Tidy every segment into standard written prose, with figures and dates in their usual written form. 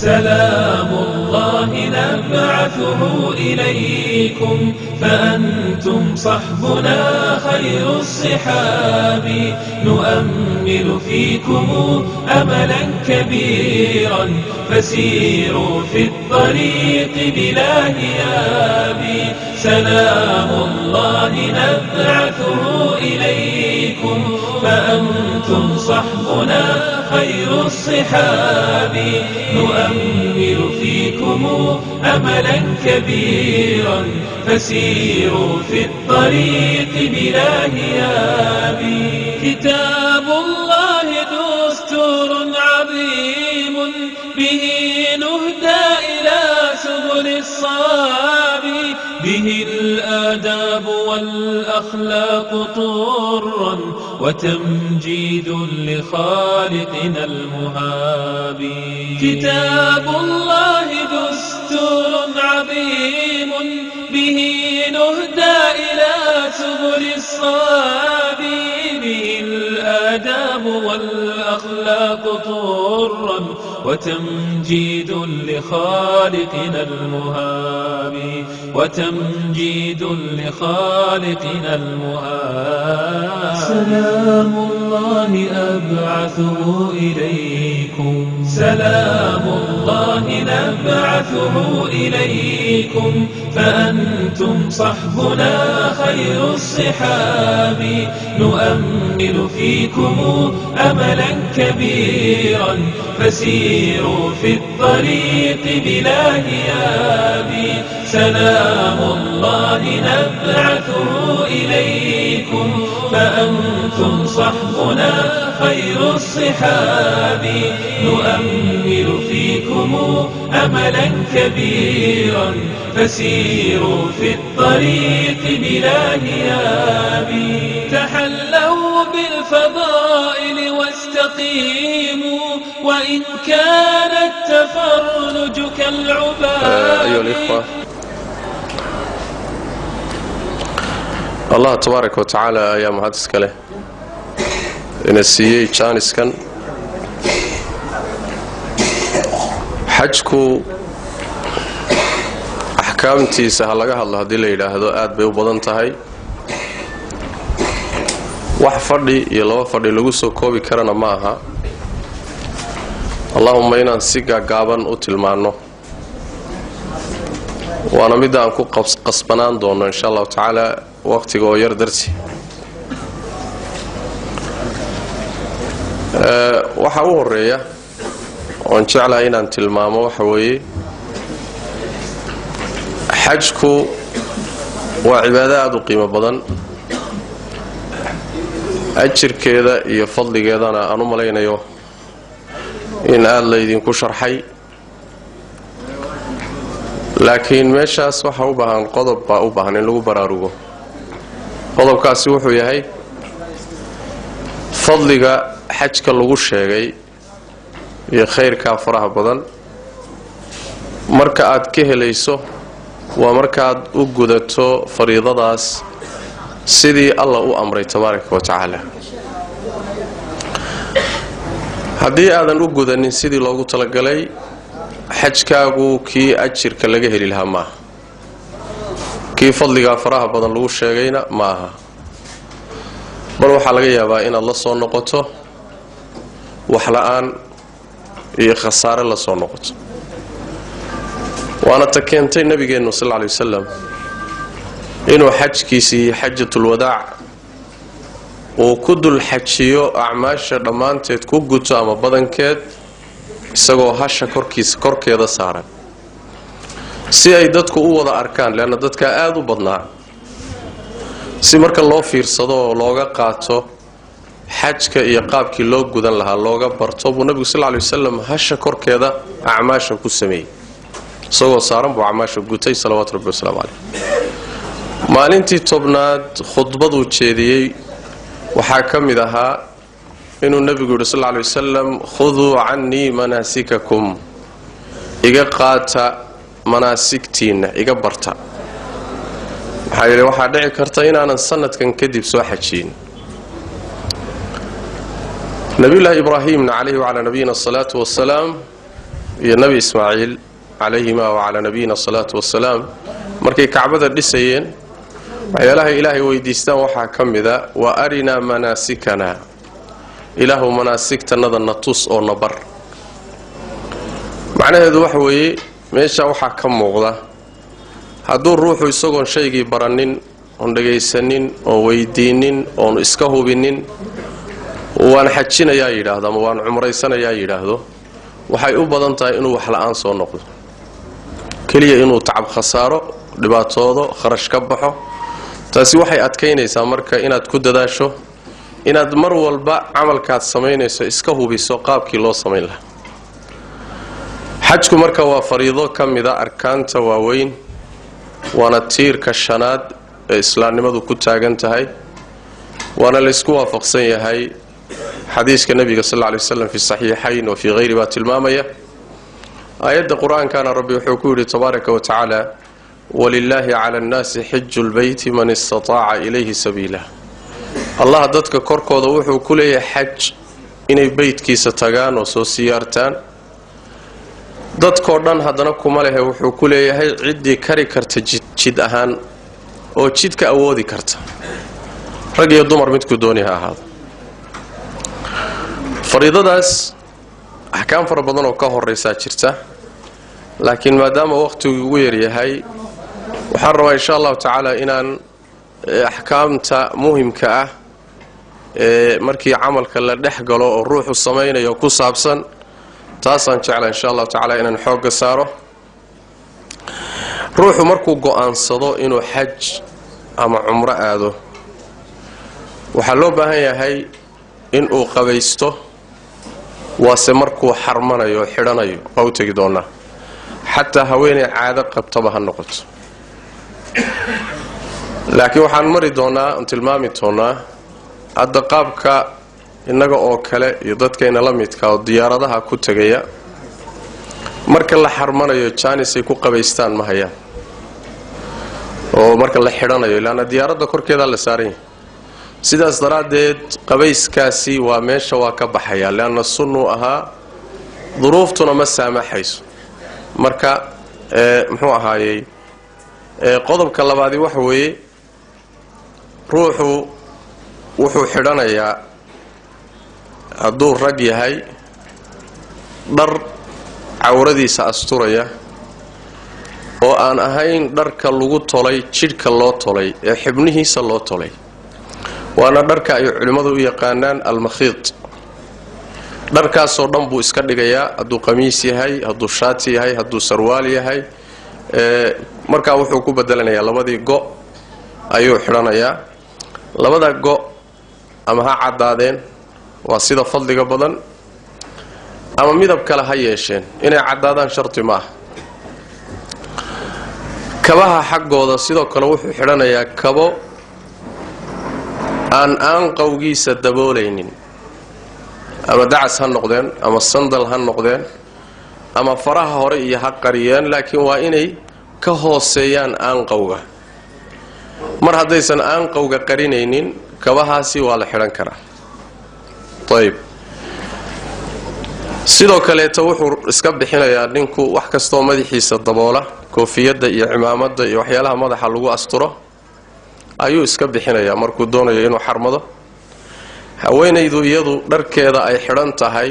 سلام الله نبعثه إليكم فأنتم صحبنا خير الصحاب نؤمل فيكم أملا كبيرا فسيروا في الطريق بلا هياب سلام الله نبعثه إليكم فأنتم صحبنا خير الصحاب نؤمل فيكم أملا كبيرا فسيروا في الطريق بلا هياب كتاب الله دستور عظيم به نهدى إلى سبل الصواب به الآداب والأخلاق طرا وتمجيد لخالقنا المهاب كتاب الله دستور عظيم به نهدى إلى سبل الصواب به الآداب والأخلاق طرا وتمجيد لخالقنا المهاب وتمجيد لخالقنا المهاب سلام الله أبعثه إليكم سلام الله نبعثه إليكم فأنتم صحبنا خير الصحاب نؤمل فيكم أملا كبيرا فسيروا في الطريق بلا هياب سلام الله نبعثه إليكم فأنتم صحبنا خير الصحاب نؤمل فيكم أملا كبيرا فسيروا في الطريق بلا هياب تحلوا بالفضائل واستقيموا وإن كان التفرج كالعباب أيها الإخوة الله تبارك وتعالى يا مهدس كله إن السيئي جانس كان حجكو أحكامتيسا هلقاها الله دي ليلة هذا آد بيو بدنتهاي wax fadhi iyo laba fadhi lagu soo koobi karana ma aha Allahumma inaan si gaaban u tilmaano waana mid aan ku qasbanaan doono insha Allah taala waqtiga oo yar darsi waxa uu horeeya oo jeclahay inaan tilmaamo waxa weeye xajku waa cibaado aad u qiimo badan ajirkeeda iyo fadligeedana aan u malaynayo in aad la idinku sharxay laakiin meeshaas waxa u baahan qodob u baahan in lagu baraarugo qodobkaasi wuxuu yahay fadliga xajka lagu sheegay iyo khayrka faraha badan marka aad ka helayso waa marka aad u gudato fariidadaas sidii Allah u amray tabaaraka wa taala haddii aadan u gudanin sidii loogu talagalay xajkaagu kii ajirka laga heli lahaa ma kii fadliga faraha badan lagu sheegayna ma aha bal waxa laga yaabaa inaad la soo noqoto wax la'aan iyo khasaare la soo noqoto waana ta keentay nabigeenu sallallahu alayhi wasallam inuu xajkiisii xajjatul wadaac uu ku dul xajiyo acmaasha dhammaanteed ku guto ama badankeed isagoo hasha korkeeda saaran si ay dadku u wada arkaan leena dadka aad u badnaa si marka loo fiirsado oo looga qaato xajka iyo qaabkii loo gudan lahaa looga barto buu nabigu sallallahu alayhi wasallam hasha korkeeda acmaasha ku sameeyay isagoo saaran buu acmaasha gutay salawaatu rabbi wasalaamu calayh maalintii tobnaad khudbaduu jeediyey waxaa ka mid ahaa inuu nabigu yidhi sallallahu alayhi wasallam khuduu cannii manaasikakum iga qaata manaasigtiina iga barta maxaa yeelay waxaa dhici karta inaanan sanadkan kadib soo xajiyin nabiyullaahi ibraahimna calayhi wacalaa nabiyina asalaatu wassalaam iyo nabi ismaaciil calayhima wa calaa nabiyina salaatu wassalaam markay kacbada dhisayeen waxyaalaha ilaahay weydiistaan waxaa ka mida wa arinaa manaasikana ilaahu manaasigtanada na tus oo na bar macnaheedu waxa weeye meesha waxaa ka muuqda hadduu ruuxu isagoon shaygii baranin oon dhagaysanin oon weydiinin oon iska hubinin waan xajinayaa yidhaahdo ama waan cumraysanayaa yidhaahdo waxay u badan tahay inuu wax la'aan soo noqdo keliya inuu tacab khasaaro dhibaatoodo kharash ka baxo taasi waxay adkaynaysaa marka inaad ku dadaasho inaad mar walba camalkaad samaynayso iska hubiso qaabkii loo samayn lahaa xajku marka waa fariido ka mida arkaanta waaweyn waana tiirka shanaad ee islaamnimadu ku taagan tahay waana laysku waafaqsan yahay xadiiska nabiga sal lla lay waslam fi saxiixayn wa fii hayri baa tilmaamaya aayadda qur-aankana rabbi wuxuu ku yidhi tabaaraka wa tacaala walilaahi cala annaasi xiju lbeyti man istataaca ilayhi sabiila allah dadka korkooda wuxuu ku leeyahay xaj inay beytkiisa tagaan oo soo siyaartaan dadkoo dhan haddana kuma lehe wuxuu ku leeyahay ciddii kari karta jid ahaan oo jidka awoodi karta rag iyo dumar midku dooni ha ahaado fariidadaas axkaam fara badan oo ka horaysaa jirta laakiin maadaama wakhtigu ugu yaryahay waxaan rabaa insha allahu tacaala inaan axkaamta muhimka ah ee markii camalka la dhex galo oo ruuxu samaynayo ku saabsan taasaan jeclaa insha allahu tacaala inaan xoogga saaro ruuxu markuu go'aansado inuu xaj ama cumro aado waxaa loo baahan yahay inuu qabaysto waase markuu xarmanayo xidhanayo waa u tegi doonaa xataa haweenay caado qabtaba ha noqoto laakiin waxaan mari doonaa oon tilmaami doonaa hadda qaabka innaga oo kale iyo dadkayna la midka oo diyaaradaha ku tegaya marka la xarmanayo jaanisay ku qabaystaan ma hayaan oo marka la xidhanayo ilaana diyaaradda korkeedaa la saaran yahay sidaas daraaddeed qabayskaasi waa meesha waa ka baxaya leanna sunnuu ahaa duruuftuna ma saamaxayso marka muxuu ahaayey qodobka labaadii waxa weeye ruuxu wuxuu xidhanayaa hadduu rag yahay dhar cawradiisa asturaya oo aan ahayn dharka lagu tolay jidhka loo tolay ee xibnihiisa loo tolay waana dharka ay culimmadu u yaqaanaan almakhiid dharkaasoo dhan buu iska dhigayaa hadduu qamiis yahay hadduu shaati yahay hadduu sarwaal yahay markaa wuxuu ku bedelanayaa labadii go' ayuu xidhanayaa labada go' ama ha caddaadeen waa sida fadliga badan ama midab kale ha yeesheen inay caddaadaan sharti maaha kabaha xaggooda sidoo kale wuxuu xidhanayaa kabo aan aanqowgiisa daboolaynin ama dacas ha noqdeen ama sandal ha noqdeen ama faraha hore iyo ha qariyeen laakiin waa inay ka hooseeyaan aanqowga mar haddaysan aanqowga qarinaynin kabahaasi waa la xidhan karaa ayb sidoo kaleeta wuxuu iska bixinayaa ninku wax kastoo madaxiisa daboola koofiyadda iyo cimaamadda iyo waxyaalaha madaxa lagu asturo ayuu iska bixinayaa markuu doonayo inuu xarmado haweenaydu iyadu dharkeeda ay xidhan tahay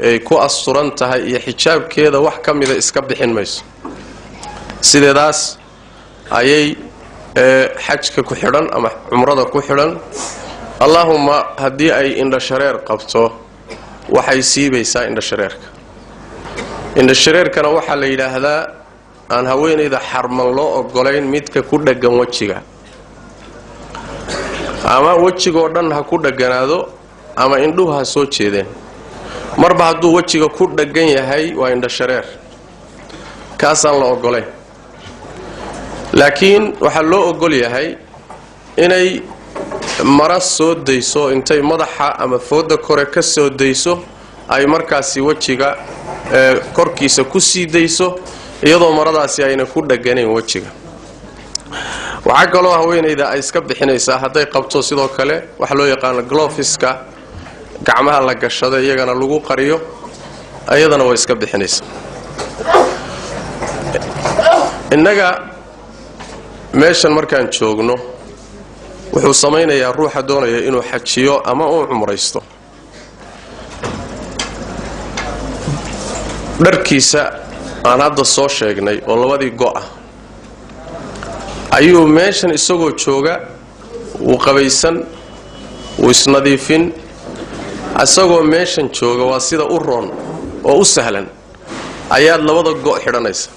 ay ku asturan tahay iyo xijaabkeeda wax ka mida iska bixin mayso sideedaas ayay xajka ku xidhan ama cumrada ku xidhan allaahumma haddii ay indhashareer qabto waxay siibaysaa indhashareerka indhashareerkana waxaa la yidhaahdaa aan haweenayda xarman loo ogolayn midka ku dheggan wejiga ama wejigoo dhan ha ku dheganaado ama indhuhu ha soo jeedeen marba hadduu wejiga ku dheggan yahay waa indhashareer kaasaan la ogolayn laakiin waxaa loo ogol yahay inay mara soo dayso intay madaxa ama fooda kore ka soo dayso ay markaasi wejiga korkiisa ku sii dayso iyadoo maradaasi ayna ku dheganayn wejiga waxaa kaloo haweenayda ay iska bixinaysaa hadday qabto sidoo kale waxa loo yaqaano glofiska gacmaha la gashado iyagana lagu qariyo ayadana way iska bixinaysaa innaga meeshan markaan joogno wuxuu samaynayaa ruuxa doonaya inuu xajiyo ama uu cumraysto dharkiisa aan hadda soo sheegnay oo labadii go'a ayuu meeshan isagoo jooga uu qabaysan uu isnadiifin asagoo meeshan jooga waa sida u roon oo u sahlan ayaad labada go' xidhanaysa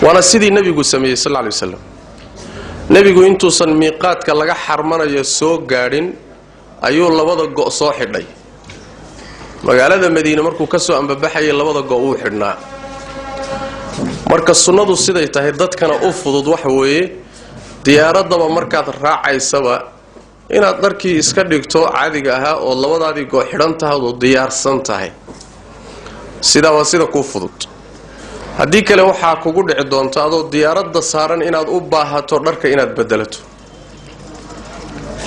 waana sidii nabigu sameeyay sallallahu alayhi wasallam nabigu intuusan miiqaadka laga xarmanayo soo gaadhin ayuu labada go' soo xidhay magaalada Madiina markuu ka soo ambabaxay labada go' uu xidhnaa marka sunnadu siday tahay dadkana u fudud wax weeye diyaaradaba markaad raacaysaba inaad dharkii iska dhigto caadiga ahaa oo labadaadii go' xidhan tahay oo diyaarsan tahay sida waa sida ku fudud haddii kale waxaa kugu dhici doonta adoo diyaaradda saaran inaad u baahato dharka inaad bedelato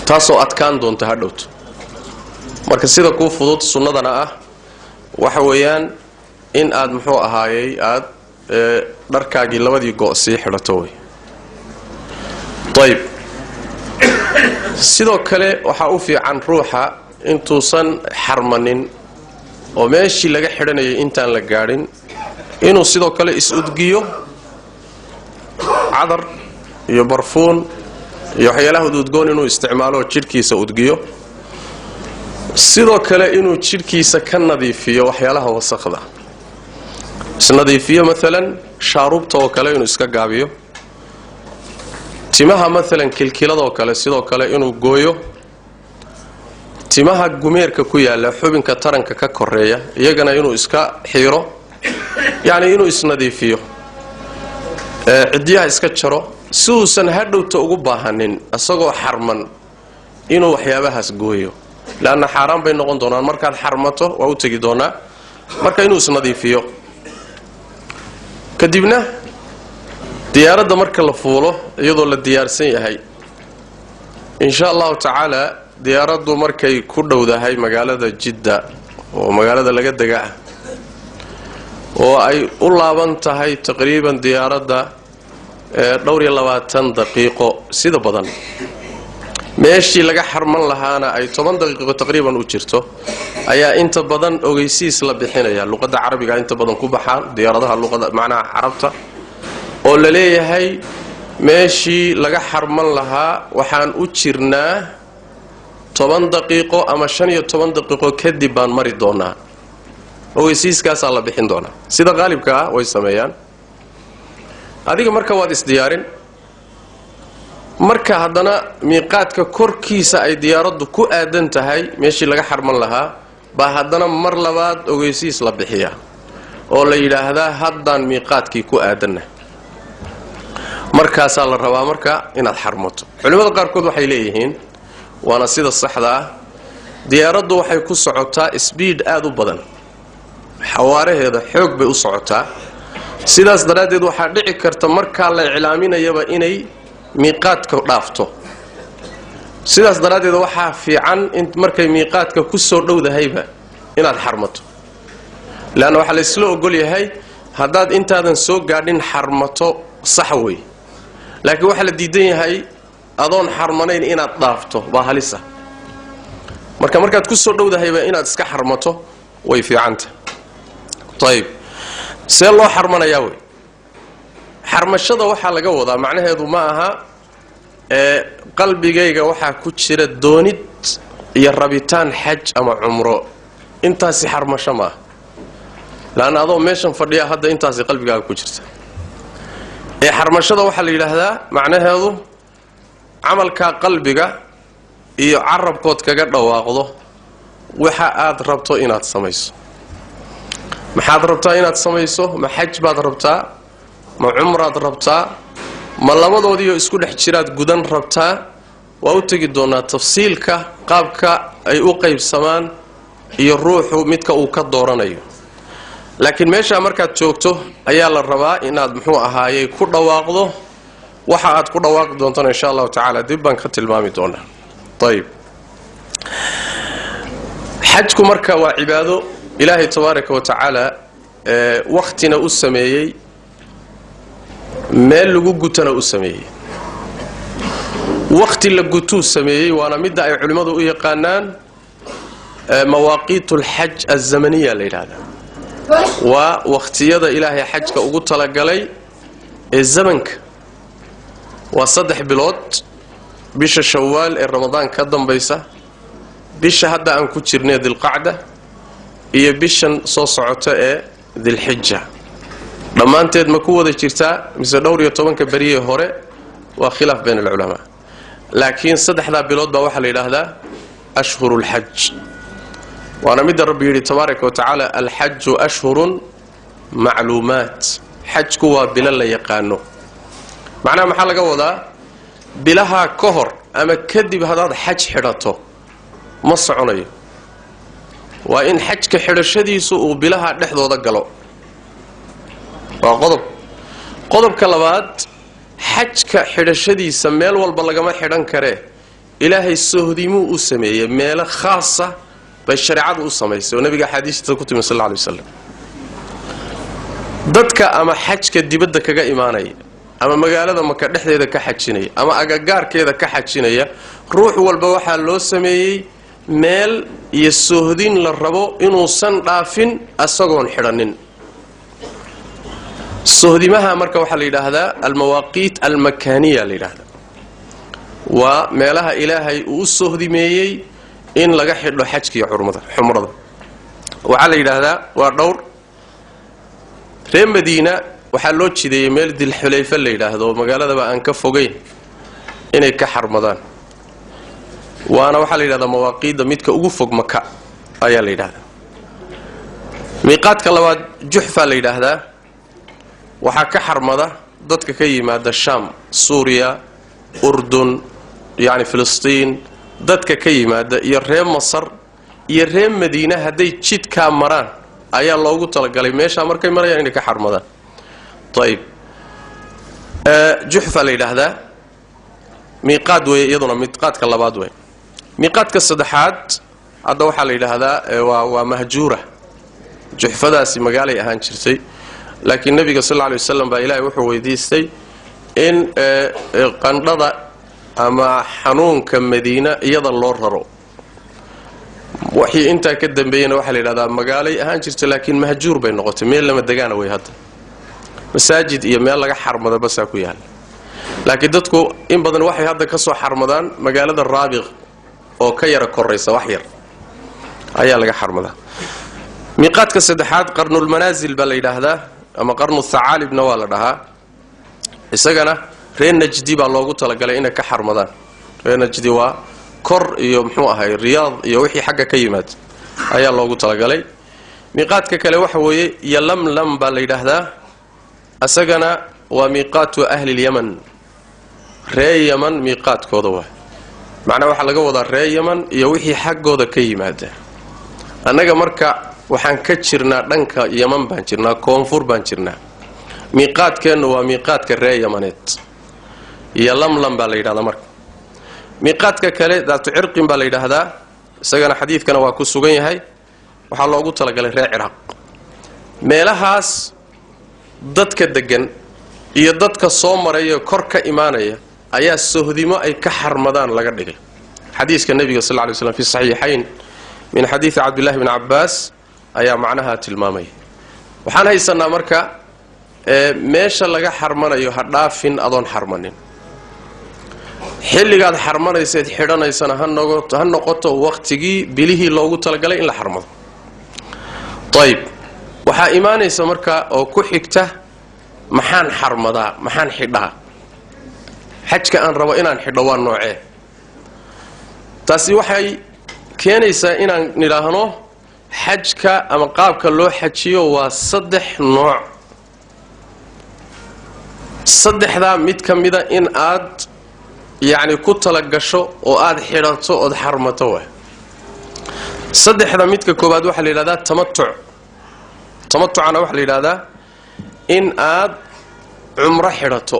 taasoo adkaan doonta hadhowto marka sida ku fudud sunnadana ah waxa weeyaan in aad muxuu ahaayay aad dharkaagii labadii go' sii xidhato way طيب sidoo kale waxa u fiican ruuxa intuusan xarmanin oo meeshii laga xidhanayay intaan la gaadhin inuu sidoo kale is-udgiyo cadar iyo barfuun iyo waxyaalaha udgoon inuu isticmaalo jidhkiisa udgiyo sidoo kale inuu jidhkiisa ka nadiifiyo waxyaalaha wasakhda isnadiifiyo maalan shaarubta oo kale inuu iska gaabiyo timaha maalan kilkiladoo kale sidoo kale inuu gooyo timaha gumeerka ku yaala xubinka taranka ka koreeya iyagana inuu iska xiiro yani inuu isnadiifiyo cidiyaha iska jaro si uusan hadhowta ugu baahanin asagoo xarman inuu waxyaabahaas gooyo laana xaraan bay noqon doonaan markaad xarmato waa u tagi doonaa marka inuu isnadiifiyo kadibna diyaaradda marka la fuulo iyadoo la diyaarsan yahay insha Allah ta'ala diyaaraddu markay ku dhowdahay magaalada Jidda oo magaalada laga degaa oo ay u laaban tahay taqriiban diyaaradda dhowr iyo 20 daqiiqo sida badan meeshii laga xarman lahaana ay 10 daqiiqo taqriiban u jirto ayaa inta badan ogeysiis la bixinaya luqadda carabiga inta badan ku baxaan diyaaradaha luqadda macnaha carabta oo la leeyahay meeshii laga xarman lahaa waxaan u jirnaa 10 daqiiqo ama 15 daqiiqo kadib baan mari doonaa ogeysiiskaas la bixin doonaa sida qaalibka ah way sameeyaan adiga marka waad isdiyaarin marka haddana miiqaadka korkiisa ay diyaaraddu ku aadan tahay meeshii laga xarman lahaa baa haddana mar labaad ogeysiis la bixiyaa oo la yiraahdaa haddaan miiqaadkii ku aadanna markaas la rabaa marka inaad xarmato culimada qaar kood waxay leeyihiin waana sida saxda ah diyaaraddu waxay ku socotaa speed aad u badan xawaaraheeda xoog bay u socotaa sidaas daraadeed waxa dhici karta marka la iclaaminayaba inay miiqaadka dhaafto sidaas daraadeed waxa fiican in markay miiqaadka ku soo dhowdahayba inaad xarmato laana waxa la isla ogol yahay hadaad intaadan soo gaadhin xarmato sax way laakiin waxa la diidan yahay adoon xarmanayn inaad dhaafto baa halisa markaad ku soo dhowdahayba inaad iska xarmato way fiicanta طيب see loo xarmanayaa way xarmashada waxa laga wadaa macnaheedu ma aha qalbigayga waxa ku jira doonid iyo rabitaan xaj ama umro intaasi xarmasho ma laana adoo meeshan fadhiya hadda intaasi qalbigaaga ku jirta xarmashada waxa la yiraahdaa macnaheedu amalka qalbiga iyo carabkood kaga dhawaaqdo waxa aad rabto inaad samayso maxaad rabtaa inaad samayso ma xaj baad rabtaa ma umraad rabtaa ma labadoodiyo isku dhex jiraad gudan rabtaa waa u tagi doonaa tafsiilka qaabka ay u qaybsamaan iyo ruuxu midka uu ka dooranayo laakiin meesha markaad joogto ayaa la rabaa inaad muxuu ahaayay ku dhawaaqdo waxa aad ku dhawaaqi doonto insha Allah ta'ala dib baan ka tilmaami doonaa طيب xajku marka waa cibaado ilaahay tabaaraka wa ta'ala waqtina u sameeyay meel lagu gutana u sameeyay waqti la gutuu sameeyay waana midda ay culimadu u yaqaanaan mawaaqiitul hajj az-zamaniya la yiraahdo waa waqtiyada ilaahay xajka ugu talagalay ee zamanka waa 3 bilood bisha shawaal ee ramadaan ka dambaysa bisha hadda aan ku jirnay dilqaacda iyo bishan soo socota ee dilxijja dhamaanteed ma ku wada jirtaa mise dhowr iyo 10 bariye hore waa khilaaf been ulama laakiin 3 bilood baa waxa la yiraahdaa ashhurul hajj waana mid rabbi yiri tabaaraka wa taala al hajj ashhurun ma'luumat hajku waa bilal la yaqaano macna maxaa laga wadaa bilaha ka hor ama kadib hadaad xaj xidhato ma soconayo waa in xajka xidhashadiisu uu bilaha dhexdooda galo waa qodobka labaad xajka xidhashadiisa meel walba lagama xidhan kare ilaahay sohdimuu u sameeyay meel khaas ah bay shariicadu u sameysay oo nabiga xadiiska ku timi sallallahu alayhi wasallam dadka ama xajka dibadda kaga iimaanay ama magaalada maka dhexdeeda ka xajinaya ama agagaarkeeda ka xajinaya ruux walba waxa loo sameeyay meel iyo sohdin la rabo inuu san dhaafin asagoon xidhanin sohdimaha marka waxa la yiraahdaa al-mawaqit al-makaniya la yiraahdaa waa meelaha ilaahay uu sohdimeeyay in laga xidho xajka iyo xumrada waxa la yiraahdaa waa dhowr reer Madiina waxa loo jideeyay meel dil xulayfa la yiraahdo magaalada aan ka fogeyn inay ka xarmadaan waana waxa la yiraahdaa mawaqida midka ugu fog Maka ayaa la yiraahdaa miiqaadka labaad Juhfa la yiraahdaa waxa ka xarmada dadka ka yimaada Sham Suuriya Urdun yaani Filistiin dadka ka yimaada iyo reer Masar iyo reer Madiina haday jidka maraan ayaa loogu talagalay meesha markay marayaan inay ka xarmadaan طيب Juhfa la yiraahdaa miiqaad way iyaduna miiqaadka labaad way miiqaadka saddexaad hadda waxa la yiraahdaa waa mahjuura Juhfadaasi magaalay ahaan jirtay laakiin nabiga sallallahu alayhi wasallam baa ilaahay wuxuu weydiistay in qandhada ama xanuunka Madiina iyada loo raro wixii inta ka dambeeyana waxa la yiraahdaa magaalay ahaan jirtay laakiin mahjuur bay noqotay meel lama degaana way hadda masaajid iyo meel laga xarmado bas ku yaal laakiin dadku in badan waxay hadda ka soo xarmadaan magaalada Raabiq oo ka yara koreysa wax yar ayaa laga xarmadaa miiqaadka saddexaad qarnul manazil baa la yiraahdaa ama qarnu thaalibna waa la dhahaa isagana reer Najdi baa loogu talagalay inay ka xarmadaan reer Najdi waa kor iyo muxuu ahay Riyadh iyo wixii xagga ka yimaad ayaa loogu talagalay miiqaadka kale waxa weeye Yalamlam baa la yiraahdaa asagana waa miiqaatu ahli al-Yaman reer Yaman miiqaadkooda waa macna waxa laga wadaa reer Yaman iyo wixii xaggooda ka yimaada anaga marka waxaan ka jirnaa dhanka Yaman baan jirnaa koonfur baan jirnaa miiqaadkeena waa miiqaadka reer Yamaneed Yalamlam baa la yiraahdaa marka miiqaadka kale daatu cirqin baa la yiraahdaa isagana xadiidkana waa ku sugan yahay waxa loogu talagalay reer Ciraaq meelahaas dadka degan iyo dadka soo maraya kor ka iimaanaya ayaa sohdimo ay ka xarmadaan laga dhigay xadiiska nabiga sallallahu alayhi wasallam fi sahihayn min hadith Abdullah ibn Abbas ayaa macnaha tilmaamay waxaan haysanaa marka meesha laga xarmanayo ha dhaafin adoon xarmanin xilligaad xarmanaysid xidhanaysana ha noqoto waqtigii bilihii loogu talagalay in la xarmado طيب waxa iimaanaysa marka oo ku xigta maxaan xarmadaa maxaan xidhaa xajka aan rabo inaan xidho waa noocee taasi waxay keenaysaa inaan niraahno xajka ama qaabka loo xajiyo waa 3 nooc saddexda mid kamida in aad yaani ku tala gasho oo aad xidhato oo xarmato waa saddexda midka koobaad waxa la yiraahdaa tamattucana waxa la yiraahdaa in aad umra xidhato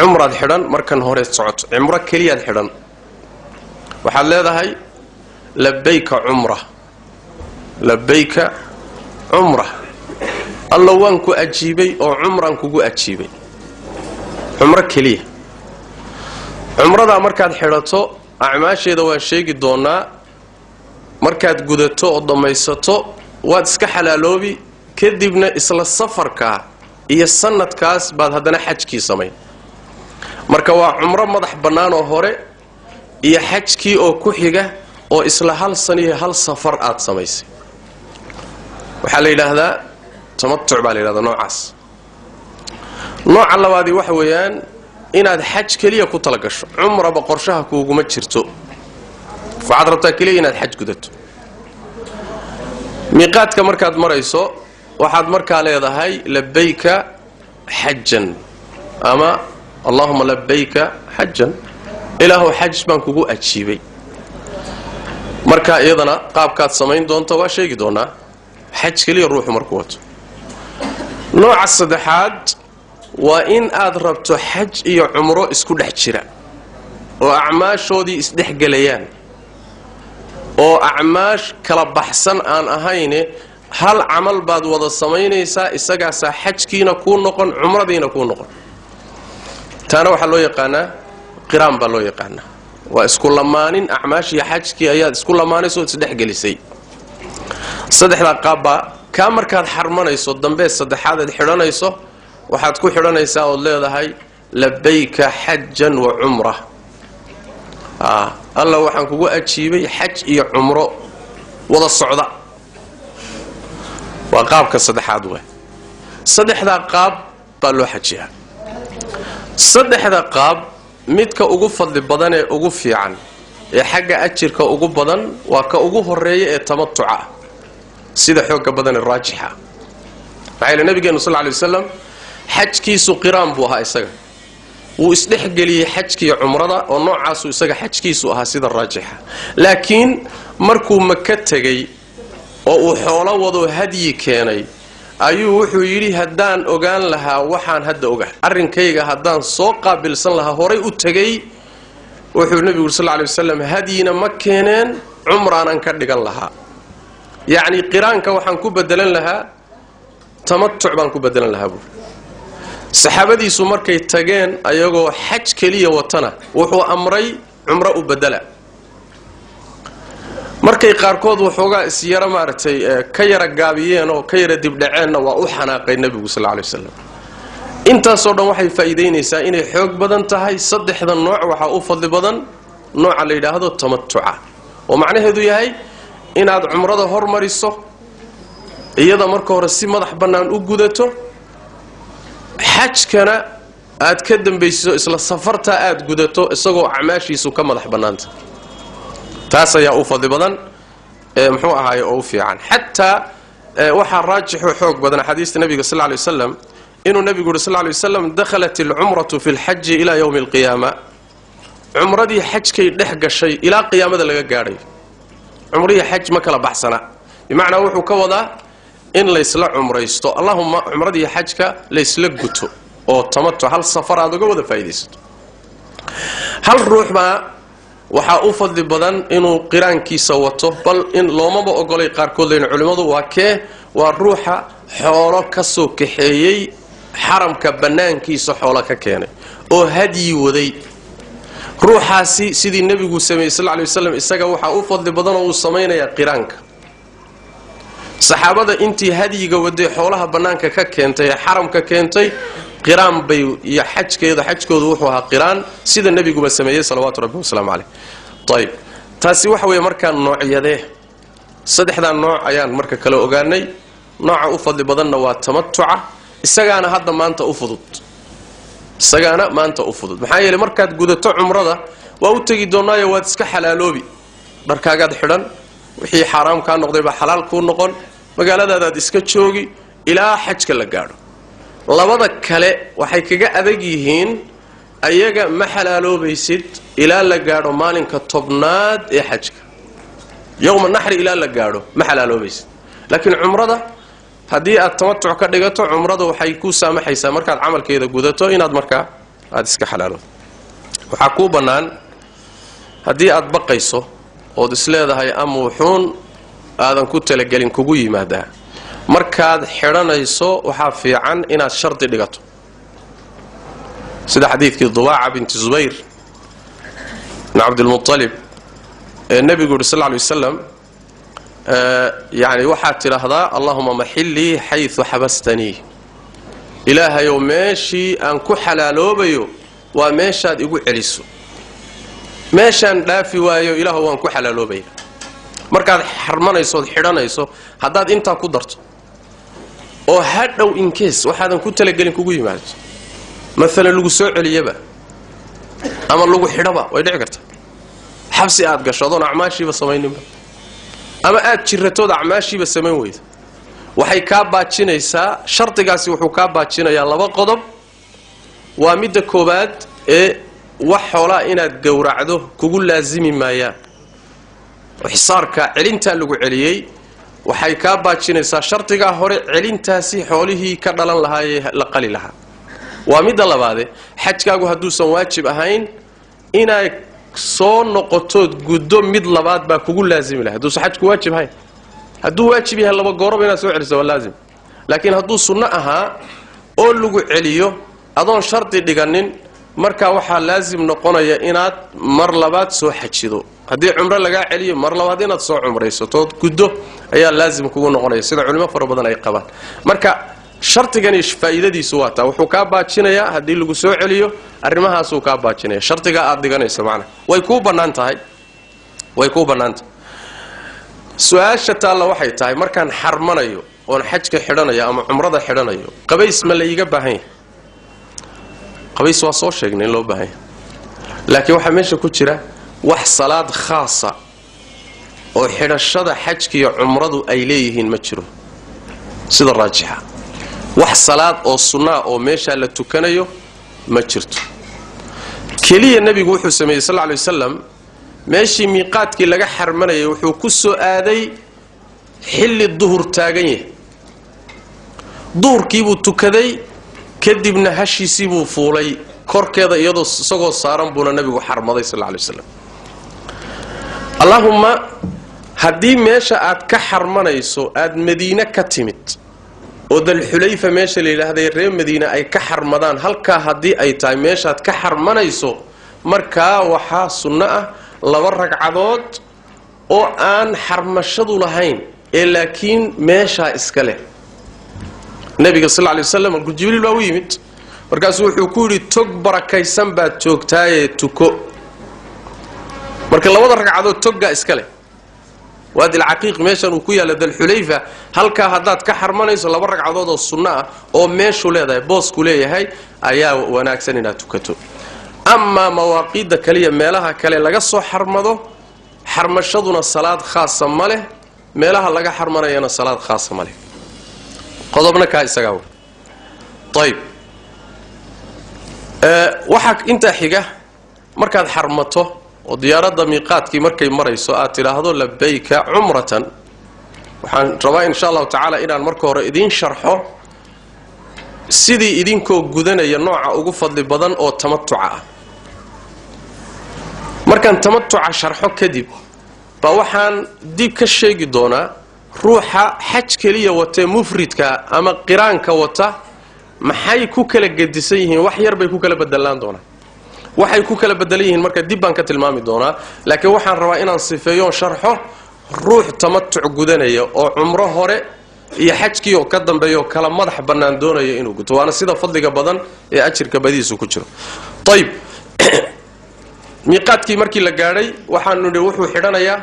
umrad xidhan markan hore socoto umra kaliyaad xidhan waxaad leedahay labbayka umra عمره الله وانكو أجيبي أو عمران كوكو أجيبي عمره كليه عمره دا مركاد حيرتو أعماشي دا واشيقي دونا مركاد قدتو ودميستو وادسك حلالوبي كدبنا إسلا السفر كا إيا السنة كاس بعد هدنا حج كي سمين marka waa umro madax banaan oo hore iyo xajkii oo ku xiga oo isla hal saniye hal safar aad samaysay waxa la yiraahdaa tamattu baa la yiraahdaa noocaas nooca labaadi waxa weeyaan inaad xaj kaliya ku tala gasho umra ba qorshaha kuuguma jirto waxaad rabtaa kaliya inaad xaj gudato miiqaadka markaad marayso waxaad markaa leedahay labbayka xajjan ama اللهم لبيك حجا إله حج بان كوغو أجيبي مركا إيضنا قابكات سمين دونتا واشيقي دونا حج كلي الروح مركوت نوع الصدحات وإن أدربتو حج إيو عمرو اسكو دحجرا وأعماش ودي اسدح قليان وأعماش كلا بحسن آن أهيني هل عمل بعد وضا سمين إساقاسا حج كينا كون نقن عمر دينا كون نقن تانا waxa loo yaqaana qiraan ba loo yaqaana waa isku lamaanin acmaash iyo xajki ayaa isku lamaanayso saddex gelisay saddexda qaaba ka markaad xarmanayso dambe saddexaad aad xiranayso waxaad ku xiranaysaa oo leedahay labbayka hajjan wa umrah Allah waxaan kugu ajiibay xaj iyo umro wada socda waa qaabka saddexaad way saddexda qaab baa loo xajiyaa saddexda qaab midka ugu fadli badan ee ugu fiican ee xagga ajirka ugu badan waa ka ugu horeeya ee tamattuca sida xooga badan ee raajixa waxay nabigeenu sallallahu alayhi wasallam xajkiisu qiraan buu ahaa isaga wuu isdhexgeliyay xajkii umrada oo noocaas isaga xajkiisu ahaa sida raajixa laakiin markuu Makka tagay oo uu xoolo wado hadiyi keenay ayuu wuxuu yiri hadaan ogaan lahaa waxaan hadda ogaa arrinkayga hadaan soo qaabilsan lahaa horay u tagay wuxuu nabigu sallallahu alayhi wasallam hadiyina ma keeneen umraanan ka dhigan lahaa yaani qiraanka waxaan ku bedelan lahaa tamattu baan ku bedelan lahaa saxaabadiisu markay tageen ayagoo xaj kaliya watana wuxuu amray umra u bedela markay qaarkood waxoogaa isiyara maartay ka yara gaabiyeen oo ka yara dib dhaceen waa u xanaaqay nabigu sallallahu alayhi wasallam inta soo dhan waxay faa'iideynaysaa inay xoog badan tahay saddexda nooc waxa u fadli badan nooca la yiraahdo tamattuca oo macnaheedu yahay inaad umrada hormariso iyada marka hore si madax banaan u gudato xajkana aad ka dambayso isla safarta aad gudato isagoo acmaashiisu ka madax banaanta taas ayaa u fadli badan muxuu ahaay oo fiican hatta waxa raajix xoog badan xadiiska nabiga sallallahu alayhi wasallam inuu nabigu sallallahu alayhi wasallam dakhalat al-umratu fi al-hajj ila yawm al-qiyamah umradii xajkay dhex gashay ila qiyaamada laga gaaray umradii xaj ma kala baxsana bimaana wuxuu ka wadaa in la isla umraysto allahumma umradii xajka la isla guto oo tamattu hal safar aad uga wada faa'iideysto hal ruux ma waxa u fadli badan inuu qiraankiisa wato bal in loomaba ogolay qaar kood leen culimadu waa ruuxa xoolo ka soo kaxeeyay xaramka banaankiisa xoolo ka keenay oo hadiyi waday ruuxaasi sidii nabigu sameeyay sallallahu alayhi wasallam isaga waxa u fadli badan oo uu sameeynaya qiraanka saxaabada intii hadiyiga waday xoolaha banaanka ka keentay xaramka keentay qiraan bay iyo xajkoodu wuxuu ahaa qiraan sida nabigu ba sameeyay salawaatu rabbi wasalaamu alayhi tayib taasi waxa weey marka noocyade saddexda nooc ayaan marka kala ogaanay nooca u fadli badanna waa tamattuca isagaana hadda maanta u fudud maxaa yeelay markaad gudato umrada waa u tagi doonaayo waad iska xalaaloobi dharkaagaad xidhan wixii xaraam ka noqday ba xalaal ku noqon magaaladaad iska joogi ilaa xajka la gaaro labada kale waxay kaga adag yihiin ayaga ma xalaaloobaysid ilaa la gaaro maalinka tobnaad ee xajka yawm an-nahr ilaa la gaaro ma xalaaloobaysid laakiin umrada hadii aad tamattu ka dhigato umrada waxay ku saamaxaysaa markaad amalkeeda gudato inaad markaa aad iska xalaalo waxa ku banaan hadii aad baqayso oo isleedahay ama wuxuun aadan ku talagelin kugu yimaada markaad xidhanayso waxaa fiican inaad shardi dhigato sida xadiidkii dubaaca binti zubayr ibn cabdilmuطalib ee nebigu yidhi sal ly wasalam yani waxaad tidhaahdaa allahuma maxillii xayثu xabastanii ilaahayow meeshii aan ku xalaaloobayo waa meeshaad igu celiso meeshaan dhaafi waayo ilaahu waan ku xalaaloobaya markaad xarmanayso ood xidhanayso haddaad intaa ku darto oo hadhow inkees waxaadan ku talagelin kugu yimaado maalan lagu soo celiyaba ama lagu xidhaba way dhici kartaa xabsi aad gasho adoon acmaashiiba samayninba ama aad jiratood acmaashiiba samayn weyda waxay kaa baajinaysaa shardigaasi wuxuu kaa baajinayaa laba qodob waa midda koowaad ee wax xoolaa inaad gowracdo kugu laasimi maayaan xisaarka celintaa lagu celiyey waxay kaa baajinaysaa shardigaa hore celintaasi xoolihii ka dhalan lahaayee la qali lahaa waa midda labaade xajkaagu hadduusan waajib ahayn inaad soo noqotood guddo mid labaad baa kugu laasimi lahay hadduusan xajku waajib ahayn hadduu waajib yahay laba gooroba inaad soo celiso waa laazim laakiin hadduu sunno ahaa oo lagu celiyo adoon shardi dhiganin markaa waxaa laazim noqonaya inaad mar labaad soo xajido haddii cumro lagaa celiyo mar labaad inaad soo cumraysatood guddo ayaa laazim kugu noqonaya sida culimo fara badan ay qabaan marka shardigani faa'iidadiisu waa taa wuxuu kaa baajinayaa haddii lagu soo celiyo arrimahaasuu kaa baajinaya shardigaa aad dhiganayso macna way kuu bannaan tahay su-aasha taalla waxay tahay markaan xarmanayo oon xajka xidhanayo ama cumrada xidhanayo qabays ma la iiga baahan yahay qabays waa soo sheegnay in loo baahan yahay laakiin waxaa meesha ku jira wax salaad khaasa oo xidhashada xajka iyo cumradu ay leeyihiin ma jiro sida raajixa wax salaad oo sunnaa oo meeshaa la tukanayo ma jirto keliya nebigu wuxuu sameeyey sal ly wasalam meeshii miiqaadkii laga xarmanayay wuxuu ku soo aaday xilli duhur taagan yahay duhurkiibuu tukaday kadibna hashiisiibuu fuulay korkeeda iyadoo isagoo saaran buuna nebigu xarmaday sal ly wasalam allaahumma haddii meesha aad ka xarmanayso aad madiine ka timid oo dalxulayfa meesha la yidhaahday reer madiine ay ka xarmadaan halkaa haddii ay tahay meeshaad ka xarmanayso markaa waxaa sunno ah 2 ragcadood oo aan xarmashadu lahayn ee laakiin meeshaa iska leh nabiga sallallahu alayhi wasallam jibriil baa u yimid markaasuu wuxuu ku yidhi tog barakaysan baad joogtaaye tuko marka 2 ragcadood togga iska leh waad ilcaqiiq meeshan uu ku yaala dalxulayfa halkaa haddaad ka xarmanayso 2 ragcadood oo sunno ah oo meeshu leedahay boosku leeyahay ayaa wanaagsan inaad tukato ama mawaaqiida kaliya meelaha kale laga soo xarmado xarmashaduna salaad khaasa ma leh meelaha laga xarmanayana salaad khaasa ma leh qodobna ka isaga طيب waxa inta xiga markaad xarmato oo diyaaradda miiqaadkii markay marayso aad tiraahdo labbayka umratan waxaan rabaa insha Allah ta'ala inaan marka hore idin sharxo sidii idinkoo gudanaya nooca ugu fadli badan oo tamattuca ah markaan tamattuca sharxo kadib ba waxaan dib ka sheegi doonaa ruuxa xaj kaliya wata mufridka ama qiraanka wata maxay ku kala gedisan yihiin wax yar bay ku kala bedelaan doonaa waxay ku kala bedelan yihiin marka dib baan ka tilmaami doonaa laakiin waxaan rabaa inaan sifeeyo sharxo ruux tamattuc gudanaya oo umro hore iyo xajkii oo ka dambeeyo kala madax banaan doonaya inuu guto waana sida fadliga badan ee ajirka badiisu ku jiro طيب miiqaadkii markii la gaaray waxaan nidhi wuxuu xidhanayaa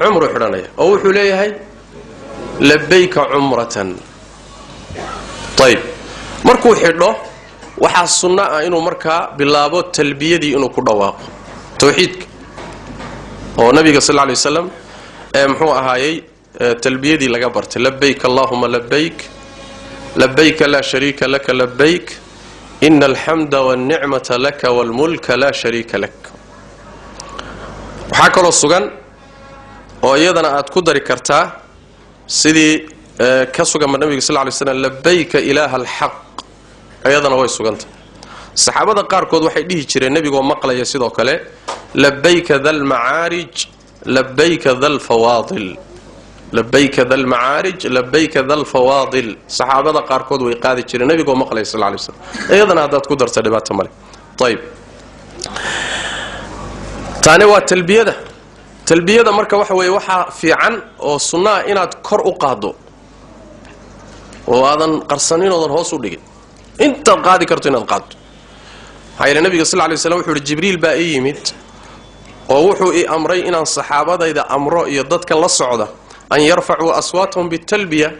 umru xidhanaya oo wuxuu leeyahay labbayka umratan طيب markuu xidho waxa sunna ah inuu markaa bilaabo talbiyadii inuu ku dhawaaqo tawxiidka oo nabiga sallallahu alayhi wasallam muxuu ahaayay talbiyadii laga bartay labbayk allahumma labbayk labbayk la sharika lak labbayk innal hamda wan ni'mata lak wal mulka la sharika lak waxa kale sugan oo iyadana aad ku dari kartaa sidii ka sugan nabiga sallallahu alayhi wasallam labbayka ilaaha alhaq ayadana way suganta saxaabada qaar kood waxay dhihi jireen nabiga oo maqlaya sidoo kale labbayka dhal ma'arij labbayka dhal fawadil لبيك ذا المعارج لبيك ذا الفواضل صحابة قاركود ويقادي جري النبي قوم مقلي صلى الله عليه وسلم أيضا هذا تقدر تدبات مالي طيب تاني والتلبية ده تلبية ده مركا وحوي وحا في عن والصناع إنها كر أقادو وهذا قرصانين وهذا هو صدق انت القاضي كرتين القاد هاي النبي صلى الله عليه وسلم وحول جبريل باقي يمت ووحو أمري إن الصحابة إذا أمروا يضدك الله الصعودة أن يرفعوا أصواتهم بالتلبية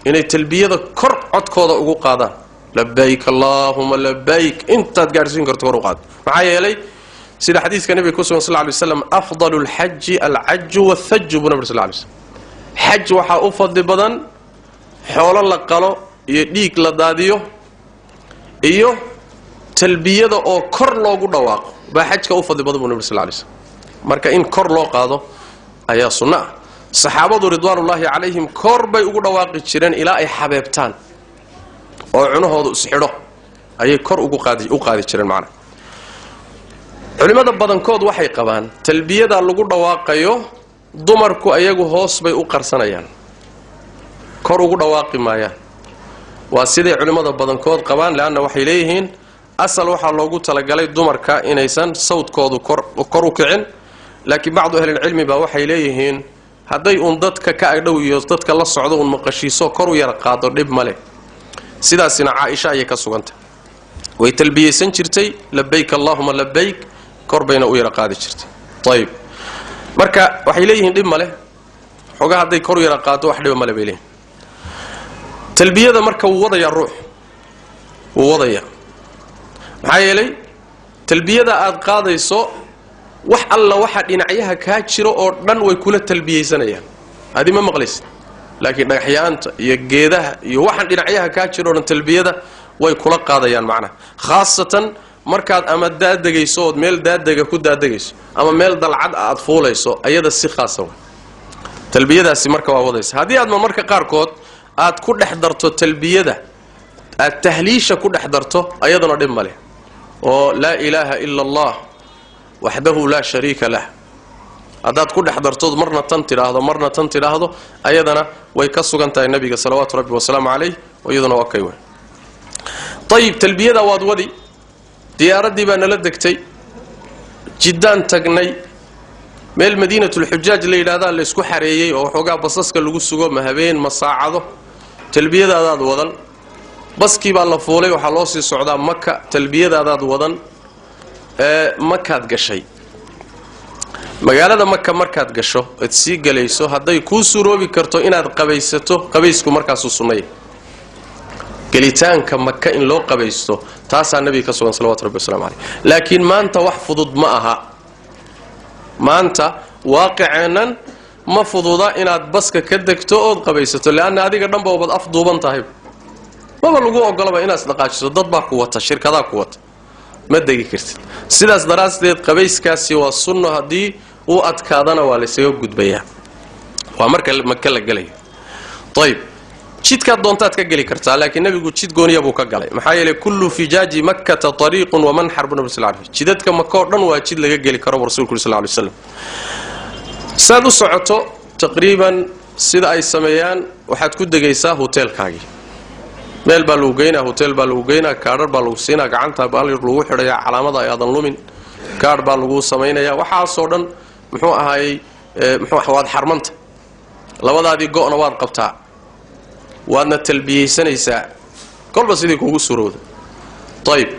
إن التلبية كر عدكوضة أقوقادا لبيك اللهم لبيك انت تقارسين كرتين أقوقاد معايا يلي سيد حديث كان النبي صلى الله عليه وسلم أفضل الحج العج والثج بنبي صلى الله عليه وسلم حج وحا أفضل بدن حول الله قالوا يديك لداديو إيو تلبية أو كر لوغو دواق با حجك أفضل بدن بنبي صلى الله عليه وسلم marka in kor loo qaado ayaa sunna saxaabadu ridwaanullaahi calayhim kor bay ugu dhawaaqi jireen ilaa ay xabeebtaan oo cunahoodu isxidho ayay kor ugu qaadi jireen macna culimada badankood waxay qabaan talbiyada lagu dhawaaqayo dumarku ayagu hoos bay u qarsanayaan kor ugu dhawaaqi maayaan waa sidii culimada badankood qabaan laana waxay leeyihiin asal waxa loogu talagalay dumarka inaysan sawdkoodu kor u kicin laakiin بعض أهل العلم baa waxay leeyihiin haday dadka ka agdhow iyo dadka la socdo maqashiiso kor u yar qaado dib male sidaasina Aisha ay ka sugantay way talbiyeysan jirtay labbayk allahumma labbayk kor bayna u yar qaadi jirtay tayib marka waxay leeyihiin dib male xogaa haday kor u yar qaado wax dib male beelay talbiyada marka wadaya ruux wadaya maxay yeelay talbiyada aad qaadayso wax alla waxa dhinacyaha ka jiro oo dhan way kula talbiyeysanayaan hadi ma maqlis laakiin dhagaxyaanta iyo geedaha iyo waxa dhinacyaha ka jiro oo talbiyada way kula qaadayaan macna khaasatan markaad ama daadagayso oo meel daadaga ku daadagayso ama meel dalcad aad fuulayso ayada si khaas ah talbiyadaasi marka waa wadaysa hadii aad marka qaarkood aad ku dhaxdarto talbiyada aad tahliisha ku dhaxdarto ayadana dhib male oo la ilaaha illa allah وحده لا شريك له أدات كل حضرتود مرنا تنتراهض أيضنا ويكسوغنتا النبي صلوات ربي وسلام عليه وأيضنا وكيوه طيب تلبية واد ودي ديارة دي بأن لدكتي جدا تقني ميل مدينة الحجاج اللي هذا اللي اسكو حريي أو حقا بصصك اللي قصوا مهبين مصاعده تلبية هذا وضن بس كي بالله فولي وحلوصي السعودة مكة تلبية هذا وضن markaad gashay magaalada Makka markaad gasho aad si galayso haday ku suroobi karto inaad qabaysato qabaysku markaas uu sunnay galitaanka Makka in loo qabaysto taasa nabiga sallallahu alayhi wasallam laakiin maanta wax fudud ma aha maanta waaqican ma fududa inaad baska ka degto oo qabaysato laana adiga dhanba wad afduuban tahay baba lagu ogolaba inaad dhaqaajiso dad baa ku wata shirkadaha ku wata ما دقي كرت سيداس دراسة قبيس كاسي والسنة هدي وأتكادنا والسيو جود بيها وأمرك مكلا جلي طيب شيت كات دونتات كجلي كرت لكن النبي يقول شيت جوني أبو كجلي محايل كل فجاج مكة طريق ومن حرب النبي صلى الله عليه وسلم شدت كمكورن وشيت لجلي كرب رسول الله صلى الله عليه وسلم سادو سعته تقريبا سيد أي سميان وحد كود جيسا هوتيل كاجي meel baa lagu geynaa hotel baa lagu geynaa kaadhar baa lagu siinaa gacanta baa lagu xidhayaa calaamada ay adan lumin kaadh baa lagu sameeynaya waxa soo dhan muxuu ahaay waad xarmanta labadaadii go'na waad qabtaa waadna talbiyeysanaysaa kolba sidii kugu suroodo طيب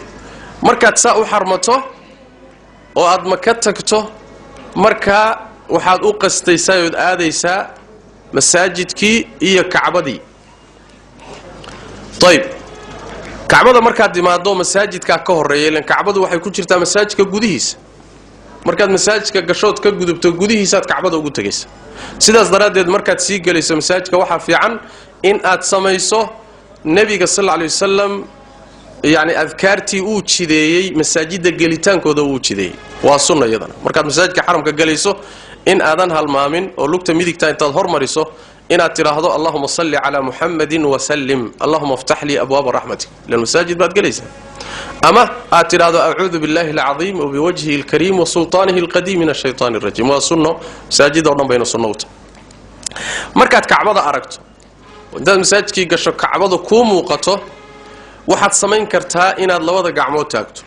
markaad saa u xarmato oo aad ma ka tagto marka waxaad u qastaysaa oo aadaysaa masaajidkii iyo kacbadii طيب كعبده markaad dimaado masaajidka ka horeeyay leen kacbadu waxay ku jirtaa masaajidka gudihiisa markaad masaajidka gashood ka gudubto gudihiisa aad kacbada ugu tagaysa sidaas daraadeed markaad sii galayso masaajidka waxa fiican in aad samayso nabiga sallallahu alayhi wasallam yaani adkaartii uu jideeyay masaajidda gelitaankooda uu jideeyay waa sunna iyadana markaad masaajidka xaramka galayso in aadan halmaamin oo lugta midigta intaad hormariso إن أتراهض اللهم صل على محمد وسلم اللهم افتح لي أبواب رحمتك للمساجد بعد جليسة أما أتراهض أعوذ بالله العظيم وبوجهه الكريم وسلطانه القديم من الشيطان الرجيم وسنة ساجد ورنا بين السنوات markaad kacbada aragto intaad masaajidkii gasho kacbada kuu muuqato waxaad samayn kartaa inaad labada gacmood taagto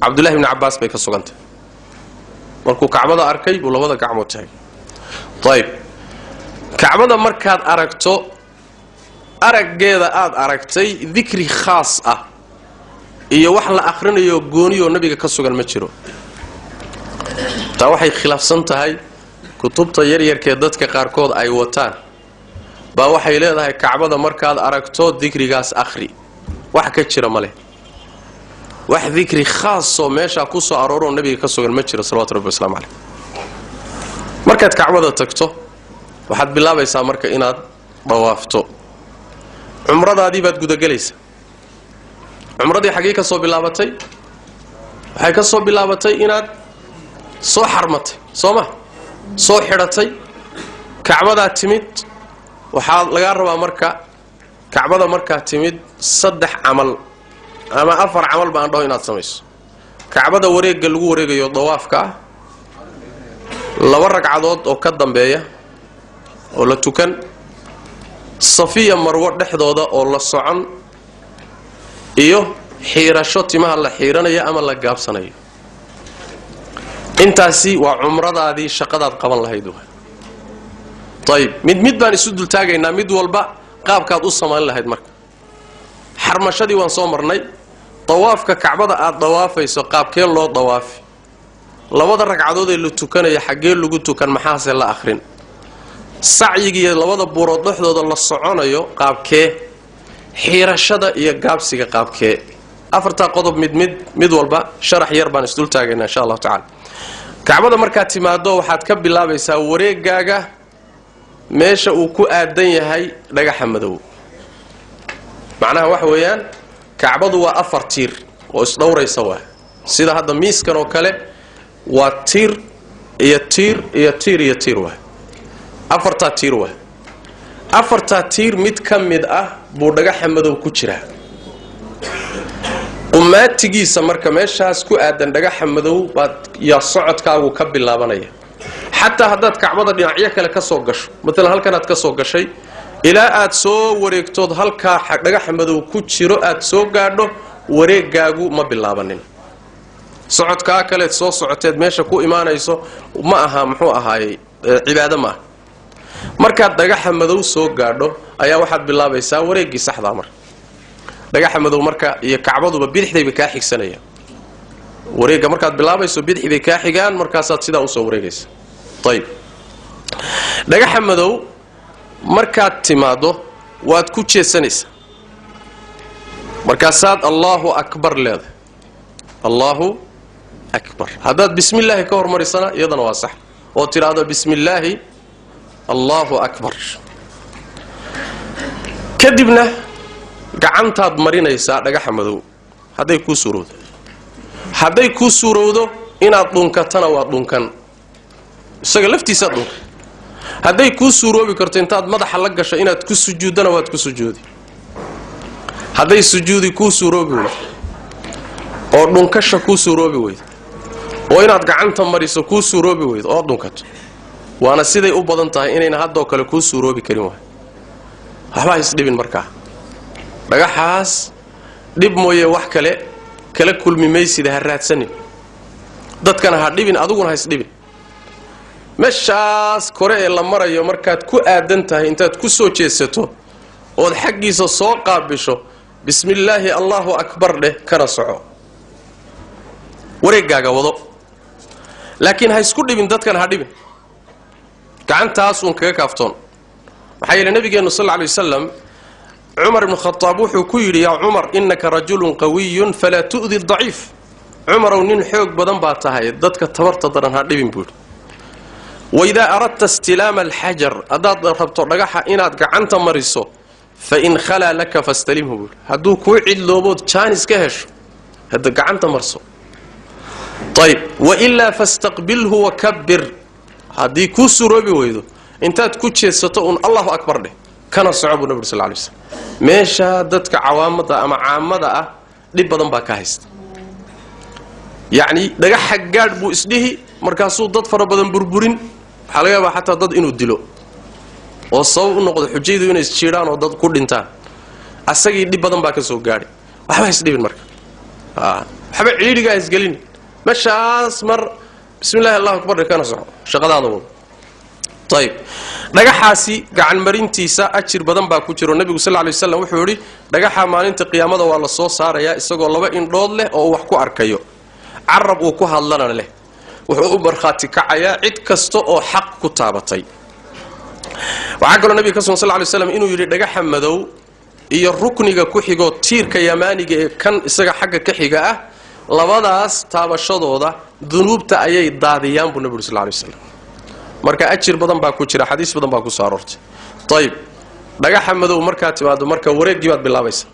cabdullaahi ibn cabbaas bay ka sugantay markuu kacbada arkay buu labada gacmood taagay ayib kacbada markaad aragto araggeeda aad aragtay dikri khaas ah iyo wax la akhrinayo gooniyo nabiga ka sugan ma jiro taa waxay khilaafsan tahay kutubta yaryarkee dadka qaarkood ay wataan baa waxay leedahay kacbada markaad aragto dikrigaas akhri wax ka jira ma leh wax dikri khaasoo meeshaa ku soo arooroo nabiga ka sugan ma jiro salawatu rabbi wasalaamu calayh markaad kacbada tagto waxaad bilaabaysaa marka inaad dawaafto cumradaadii baad gudagelaysaa cumradii xaggee ka soo bilaabatay waxay ka soo bilaabatay inaad soo xarmatay soo ma soo xidhatay kacbadaa timid waxaa lagaa rabaa marka kacbada markaa timid 3 camal ama 4 camal baan dhaho inaad samayso kacbada wareegga lagu wareegayo dawaafka 2 ragcadood oo ka dambeeya oo la tukan safiya marwo dhexdooda oo la socon iyo xiirasho timaha la xiiranayo ama la gaabsanayo intaasi waa cumradaadii shaqadaad qaban lahayd طيب mid baan isu dul taagaynaa mid walba qaabkaad u samayn lahayd marka xarmashadii waan soo marnay tawaafka kacbada aad dawaafayso qaabkeen loo dawaafi labada ragcadood ee la tukanaya xagee lagu tukan maxaase la akhrin sacyiga labada buurood dhexdooda la soconayo qaabkee xiirashada iyo gaabsiga qaabkee afarta qodob mid walba sharax yar baan isdul taagaynaa insha Allah ta'ala kacbada marka timaado waxaad ka bilaabaysaa wareegaaga meesha uu ku aadan yahay dhagaxa madow macnaha waxa weeyaan kacbadu waa 4 tiir oo isdhowraysa waa sida hadda miiskan oo kale waa tiir iyo tiir iyo tiir iyo tiir waa 4 tiir waa 4 tiir mid kamid ah buu dhagaxa madow ku jira umaatigiisa marka meeshaas ku aadan dhagaxa madow baad ya socodkaagu ka bilaabanaya حتى هدات كعبة ديناعية كلا كسو قشو مثلا هل كانت كسو قشي إلى آد سو وريكتود هل كا حقا حمدو كوتشيرو آد سو قادو وريك قاقو ما باللابنين سعود كاكلت سو سعودتاد ميشا كو إيمانا يسو وما أها محو أهاي عبادة ما مركات دقا حمدو سو قادو أيا واحد بالله بيسا وريكي سحضا مر دقا حمدو مركا يكعبدو ببيدح دي بكاحيك سنية وريكا مركات بالله بيسو بيدح دي كاحيقان مركاسات سيدا وسو وريكيس طيب dhagaxa madow markaad timaado waad ku jeesanaysaa markaasaad Allahu akbar leedahay Allahu akbar hadaad bismillaah ka hormarisana iyadana waa sax oo tiraado bismillaah Allahu akbar kadibna gacantaad marinaysaa dhagaxa madow haday ku suurowdo inaad dhunkatana waa dhunkan isaga laftiisa dhunka haday ku suuroobi karto intaad madaxa la gasho inaad ku sujuudana waad ku sujuudi haday sujuudi ku suuroobi weydo oo dhunkasha ku suuroobi weydo oo inaad gacanta mariso ku suuroobi weydo oo dhunkato waana siday u badan tahay inayna hadoo kale ku suuroobi karin waxba isdhibin markaa dhagaxaas dhib mooye wax kala kulmi maysid ha raadsanin dadkana ha dhibin adiguna ha isdhibin meeshaas kore ee la marayo markaad ku aadan tahay intaad ku soo jeesato oo xaqiisa soo qaabisho bismillaahi Allahu akbar dheh kana soco wareegaaga wado laakiin ha isku dhibin dadkan ha dhibin gacantaas uun kaga kaaftoon waxa yiri nabigeenu sallallahu alayhi wasallam Umar ibn Khattab wuxuu ku yiri ya Umar innaka rajulun qawiyyun fala tu'dhi ad-da'if Umar nin xoog badan baa tahay dadka tabarta daran ha dhibin buu وإذا أردت استلام الحجر أداد ربطو دغخا إناد غعنتا مريسو فإن خلا لك فاستلمه هدو كوعد لوبود جانس كهش هدا غعنتا مرسو طيب وإلا فاستقبله وكبر هدي كوسروبي ويدو انتاد كوجيساتو الله أكبر ده كان صعب النبي صلى الله عليه وسلم ميشا ددك عوامدا أما عامدا دib badan baa ka haysta يعني دغخا غاد بو اسدهي markaasuu dad fara badan burburin waxa laga yaabaa xataa dad inuu dilo oo sabab u noqdo xujaydu inay isjiiraan oo dad ku dhintaan asagii dhib badan baa ka soo gaadhay waxba isdhibin marka waxba ciliirigaa isgelin meeshaas mar bismillahi allahu akbar kana soco shaqadaada wado طيب dhagaxaasi gacan marintiisa ajir badan baa ku jiro nabigu sallallahu alayhi wasallam wuxuu yiri dhagaxa maalinta qiyaamada waa la soo saaraya isagoo laba indhood leh oo wax ku arkayo carab uu ku hadlana leh wuxuu u barxaati kacaya cid kasto oo xaq ku taabatay waxa kale nabiga sallallahu alayhi wasallam inuu yiri dhagaxa madow iyo rukniga ku xigo tiirka yamaaniga ee kan isaga xagga ka xiga ah labadaas taabashadooda dunuubta ayay daadiyaan buu nabigu sallallahu alayhi wasallam marka ajir badan baa ku jira xadiis badan baa ku soo aroortay tayib dhagaxa madow marka timaado marka wareegii baad bilaabaysaa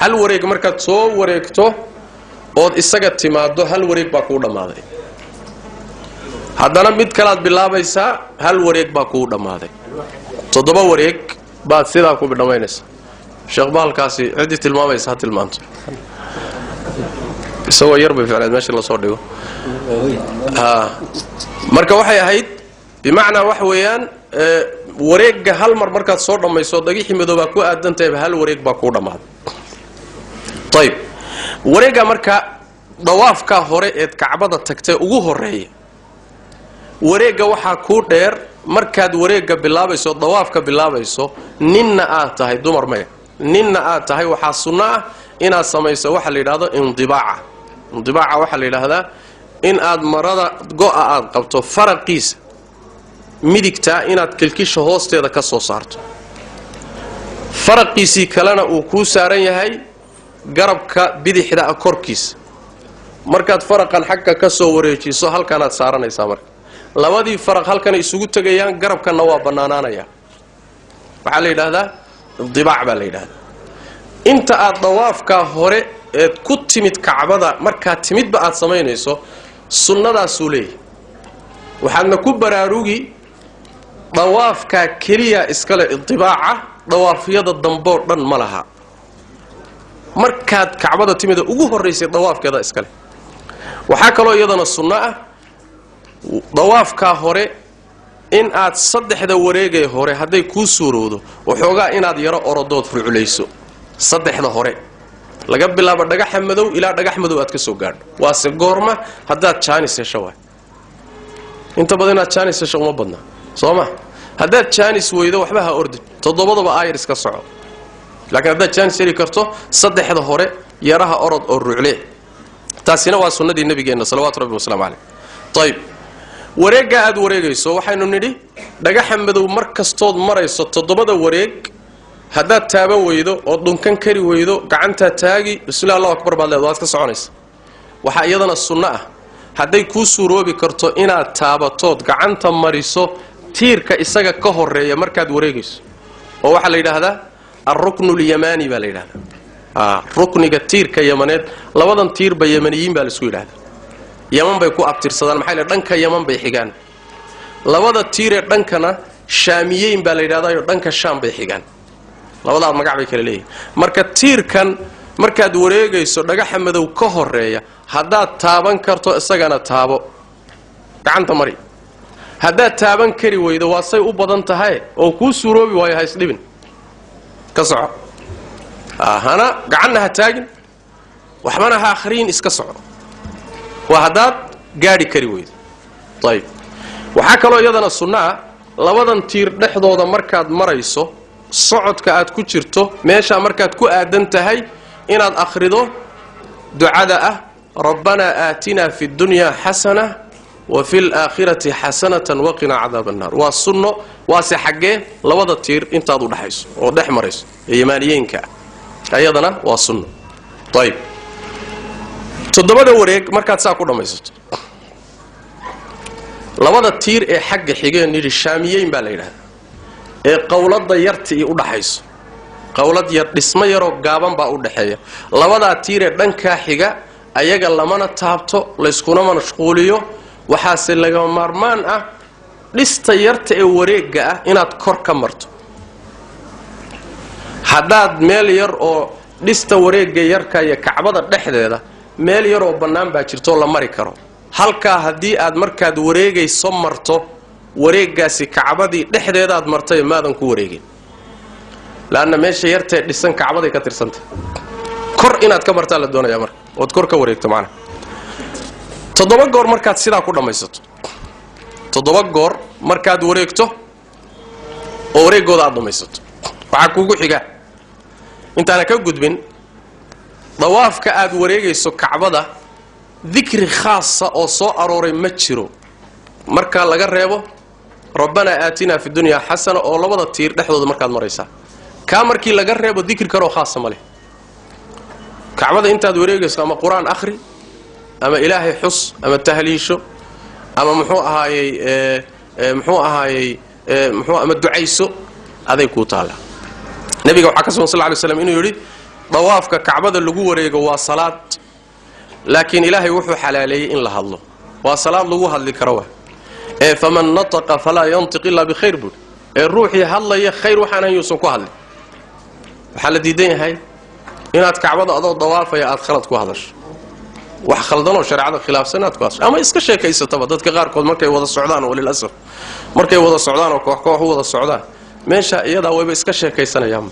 hal wareeg marka soo wareegto oo isaga timaado hal wareeg baa ku dhamaaday haddana mid kale aad bilaabaysaa hal wareeg baa ku dhamaaday 7 wareeg baad sidaa ku dhamaynaysaa sheekh baalkaasi cidi tilmaamaysa ha tilmaanto isagoo yar bay ficilad meesha la soo dhigo marka waxay ahayd bimaana wax weeyaan wareegga hal mar markaad soo dhamayso dhagixi madooba ku aadantahay hal wareeg baa ku dhamaaday tayib wareegga marka dawaafka hore ee kacbada tagtay ugu horeeyay wareegga waxa ku dheer markaad wareegga bilaabayso dawaafka bilaabayso ninna aad tahay dumar ma ninna aad tahay waxa sunna ah inaad samayso waxa la yiraahdo indibaaca waxa la yiraahdaa in aad marada go'a aad qabto faraqiisa midigta inaad kilkisha hoosteeda ka soo saarto faraqiisi kalena uu ku saaran yahay garabka bidixda korkiisa markaad faraqan xagga ka soo wareejiso halkan aad saaranaysaa marka labadii faraq halkan isugu tagayaan garabkana waa banaanaanaya waxa la yiraahdaa indibaac baa la yiraahdaa inta aad dawaafka hore ee ku timid kacbada marka timidba aad sameynayso sunnadaas uu leeyahay waxaadna ku baraarugi dawaafka kaliya iskale indibaaca dawaafyada dambe oo dhan ma laha markaad kacbada timida ugu horeysay dawaafkeeda iskale waxa kale oo iyadana sunna ah dawaafka hore in aad saddexda wareegay hore haday ku suurowdo waxoogaa inaad yaro orodood fuulayso saddexda hore laga bilaabo dhagaxa madow ilaa dhagax madow aad ka soo gaadho waa se goorma hadaad jaanis hesho way inta badan aad jaanis hesho uma badna sooma hadaad jaanis weydo waxba ha ordin todobadaba ayr iska soco laakiin hadaad jaanis heli karto saddexda hore yaraha orod oo ruucle taasina waa sunnadii nabigeena sallallahu alayhi wasallam tayib wareegga aad wareegayso waxaynu nidhi dhagaxa madow markastood marayso todobada wareeg hadaad taaban weydo oo dhunkan kari weydo gacanta taagi bismillaah allahu akbar baad leedahay waad ka soconaysaa waxa iyadana sunna ah haday ku suuroobi karto inaad taabatood gacanta mariso tiirka isaga ka horeeya markaad wareegayso oo waxa la yiraahdaa ar-ruknu al-yamani baa la yiraahdaa rukniga tiirka yamaneed labadan tiir ba yamaniyiin baa la isku yiraahdaa yaman bay ku abtirsadaan maxay dhanka yaman bay xigaan labada tiir ee dhankana shaamiyiin baa la yiraahdaa dhanka shaam bay xigaan labada magac bay kala leeyihiin marka tiirkan markaad wareegayso dhagaxa madow ka horeeya hadaad taaban karto isagana taabo gacanta mari hadaad taaban kari weydo waa say u badan tahay oo ku suuroobi waayo hays dhibin ka soco hana gacanna ha taagin waxbana ha akhriin iska soco waa hadaad gaari kari weydo tayib waxa kale oo iyadana sunna labadan tiir dhexdooda markaad marayso socodka aad ku jirto meesha markaad ku aadan tahay inaad akhrido ducada ah rabbana aatina fid dunya hasana wa fil aakhirati hasanatan wa qina adhaban nar wa sunno wa saxage labada tiir intaad u dhaxayso oo dhex marayso yeemaniyeenka ayadana waa sunno tayib todobada wareeg markaad saa ku dhamaysato labada tiir ee xagga xigeen nidi shaamiyeen baa la yiraahdaa ee qowlada yartii u dhaxayso qowlad yar dhismo yaro gaaban baa u dhaxeeya labada tiir ee dhanka xiga ayaga lamana taabto la iskuna mashquuliyo waxa se laga maarmaan ah dhista yarta ee wareegga ah inaad kor ka marto hadaad meel yar oo dhista wareegga yarka iyo kacbada dhexdeeda meel yar oo banaan baa jirto la mari karo halka hadii aad markaad wareegayso marto wareegaasi kacbadii dhexdeedaad martay maadan ku wareegin laana meesha yartee dhisan kacbaday ka tirsantay kor inaad ka martaa la doonayaa marka ood kor ka wareegto macna 7 goor markaad sidaa ku dhamaysato 7 goor markaad wareegto oo wareegooda aad dhamaysato waxa kuugu xiga intaana ka gudbin dawaafka aad wareegayso kacbada dhikri khaasa oo soo arooray ma jiro marka laga reebo rabbana aatina fi dunya hasana oo labada tiir dhexdooda markaad maraysaa ka markii laga reebo dhikri karo khaasa ma leh kacbada intaad wareegayso ama quraan akhri ama ilaahay xus ama tahliisho ama muxuu ahaayay ama ducayso aday ku taala nabiga waxa ka soo sallallahu alayhi wasallam inuu yiri dawaafka kacbada lagu wareego waa salaad laakiin ilaahay wuxuu xalaaleeyay in la hadlo waa salaad lagu hadli karo faman nataqa fala yantiq illa bi khair bud ruuxi hadlaya khayr waxaan yuusan ku hadlin waxa la diidan yahay inaad kacbada adoo dawaafaya aad khalad ku hadasho wax khaldan oo shariicada khilaafsanaad ku hadasho ama iska sheekaysataba dadka qaar kood markay wada socdaan oo lil asr markay wada socdaan oo koox koox wada socdaan meesha iyada wayba iska sheekaysanayaan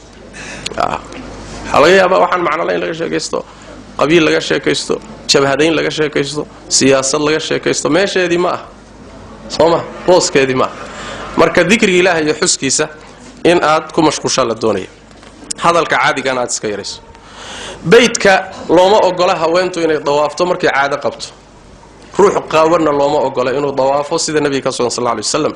halaga yaaba waxaan macna laga sheekaysto qabiil laga sheekaysto jabhadayn laga sheekaysto siyaasad laga sheekaysto meesheedii ma ah sooma booskeedii ma marka dhikriga ilaahay iyo xuskiisa in aad ku mashquushaa la doonayo hadalka caadiga aad iska yarayso beedka looma ogola haweentu inay dawaafto markay caado qabto ruux qaawarna looma ogola inuu dawaafo sida nabiga sallallahu alayhi wasallam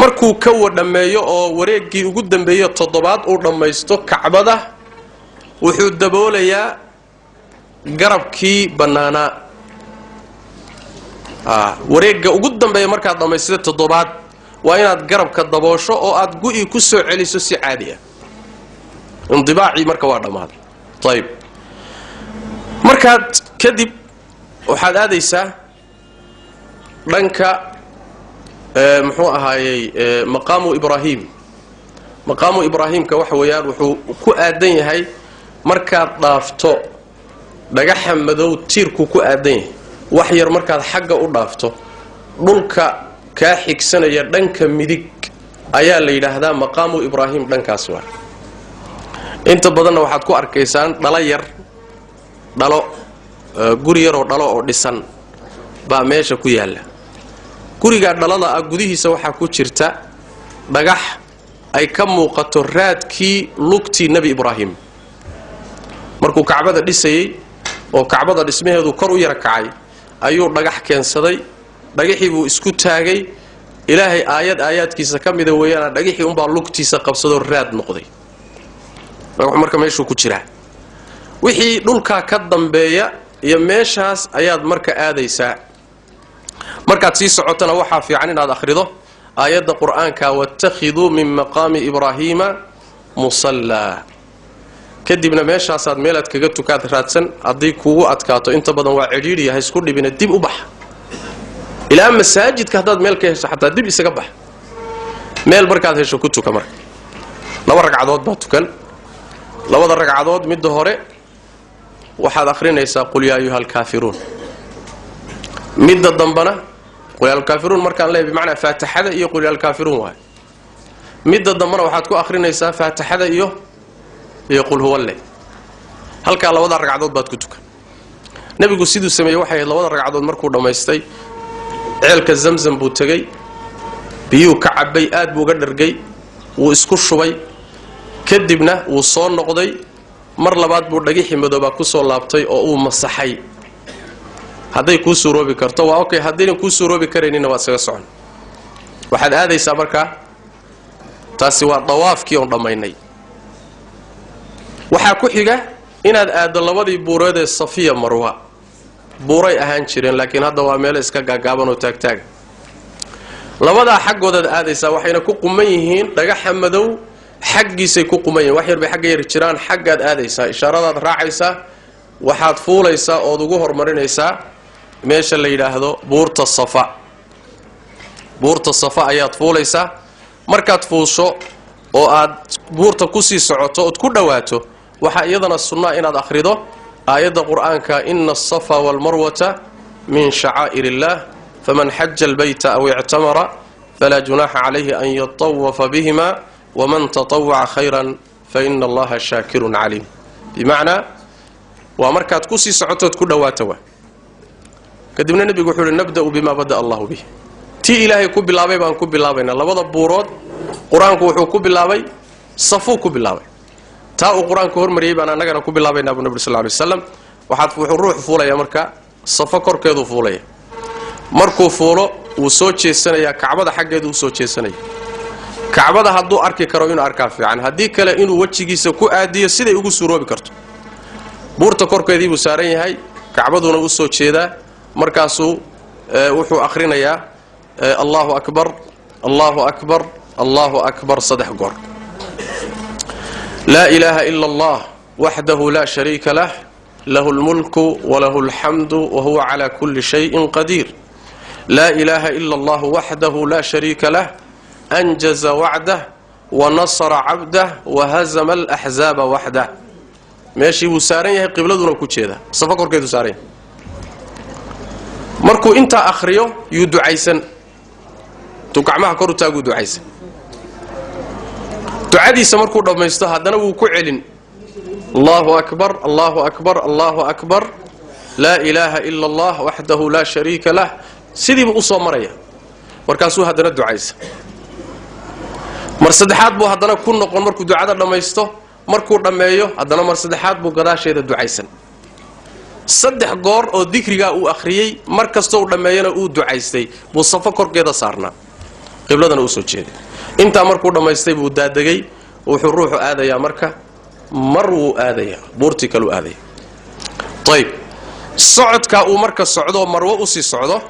markuu ka wadhameeyo oo wareegii ugu dambeeyo 7aad uu dhamaysto kacbada wuxuu daboolayaa garabkii banaana wareega ugu dambeeyo markaad dhamaysto 7aad waa inaad garabka daboosho oo aad gu'i ku soo celiso si caadi ah indibaaci marka waa dhamaaday طيب markaad kadib waxaad aadaysaa dhanka muxuu ahaayay maqaamu ibraahimka waxa weeyaan wuxuu ku aadan yahay markaad dhaafto dhagaxa madow tiirku ku aadan yahay wax yar markaad xagga u dhaafto dhulka ka xigsanaya dhanka midig ayaa la yiraahdaa maqaamu ibraahim dhankaas waa inta badan waxaad ku arkaysaan dhalo guri yar oo dhalo oo dhisan baa meesha ku yaala guriga dhalada gudihiisa waxa ku jirta dhagax ay ka muuqato raadkii lugtii nabi ibraahim markuu kacbada dhisayay oo kacbada dhismaheedu kor u yara kacay ayuu dhagax keensaday dhagaxii buu isku taagay ilaahay aayaadkiisa kamida weeyana dhagaxii baa lugtiisa qabsado raad noqday marka meeshu ku jira wixii dhulka ka dambeeya iyo meeshaas ayaad marka aadaysaa markaad sii socotana waxa fiican inaad akhrido aayada quraanka wattakhidhu min maqami ibrahima musalla kadibna meeshaas aad meelad kaga tukaad raadsan hadii kuugu adkaato inta badan waa ciriiriya ha isku dhibina dib u bax ilaa masaajidka hadaad meel ka hesho xataa dib isaga bax meel markaad hesho ku tuka marka 2 ragcadood baa tukan labada ragcadood mid hore waxaad akhrinaysaa qul yaa ayyuhal kaafiruun mid dambana qul yaa ayyuhal kaafiruun markaan leeyahay macna faatixada iyo qul yaa ayyuhal kaafiruun waa mid dambana waxaad ku akhrinaysaa faatixada iyo qul huwallah halka labada ragcadood baad ku tukan nabigu sidoo sameeyay waxay labada ragcadood markuu dhameystay ceelka zamzam buu tagay biyo ka cabay aad buu uga dhargay wuu isku shubay kadibna wuu soo noqday mar labaad buu dhagixi madooba ku soo laabtay oo uu masaxay haday ku suuroobi karto waa okay hadii ku suuroobi kareenina waa saga socon waxaad aadaysaa marka taasi waa dawaafkii oo dhamaynay waxa ku xiga inaad aado labadii buureed ee Safiya Marwa buuray ahaan jireen laakiin hadda waa meel iska gaagaaban oo taagtaag labada xaggooda aadaysaa waxayna ku quman yihiin dhagaxa madow xaggiisay ku qumayeen wax yar bay xagga yar jiraan xaggaad aadaysaa ishaaradaad raacaysaa waxaad fuulaysaa oo ugu hormarinaysaa meesha la yiraahdo buurta Safa ayaad fuulaysaa markaad fuusho oo aad buurta ku sii socoto oo ku dhawaato waxa iyadana sunnah inaad akhrido aayada quraanka inna as-safa wal marwata min sha'airillah faman hajja al-bayta aw i'tamara فلا جناح عليه أن يطوف بهما ومن تطوع خيرا فإن الله شاكر عليم. بمعنى ومركات كسي سعوتت كل واتوا كدبنا النبي يقول نبدأ بما بدأ الله به تي إلهي كوب اللابي بان كوب اللابينا لبضا بورود قرآن كوحو كوب اللابي صفو كوب اللابي تاو قرآن كهور مريبانا نغانا كوب اللابينا أبو النبي صلى الله عليه وسلم waxaad ruux fuulaya marka safa korkeedu fuulaya markuu fuulo uu soo jeesanaya kacbada xaggeedu soo jeesanaya kacbada hadduu arki karo inuu arkaa fiican haddii kale inuu wajigiisa ku aadiyo siday ugu suuroobi karto buurta korkeedii buu saaran yahay kacbaduna u soo jeedaa markaasuu wuxuu akhrinayaa Allahu akbar Allahu akbar Allahu akbar saddex goor la ilaha illa Allah wahdahu la sharika lah له الملك وله الحمد وهو على كل شيء قدير لا إله إلا الله وحده لا شريك له أنجز وعده ونصر عبده وهزم الأحزاب وحده ماشي وسارين قبلتنا كوتشيدا صفقر كيدو سارين مركو انت أخريو يدعيسن تقعمها كورو تاقو دعيسن دعادي سمركو رميستا هدنا وكعلن الله أكبر الله أكبر الله أكبر لا إله إلا الله وحده لا شريك له سيدي بقصة مريا وركاسو هدنا الدعايس مرصدحات بو هدنا كون نقول مركو دعاء لما يستو مركو رميو هدنا مرصدحات بو قداش هذا الدعايسن صدح قور أو ذكرها أو أخريي مركزتو رمينا أو دعايستي بو صفكر كذا صارنا قبلنا أوسو تشيد أنت مركو لما يستي بو دادجي وحروح هذا يا مركا مروا آذية بورتي كلو آذية طيب صعد كأو مركز صعده مروه أسي صعده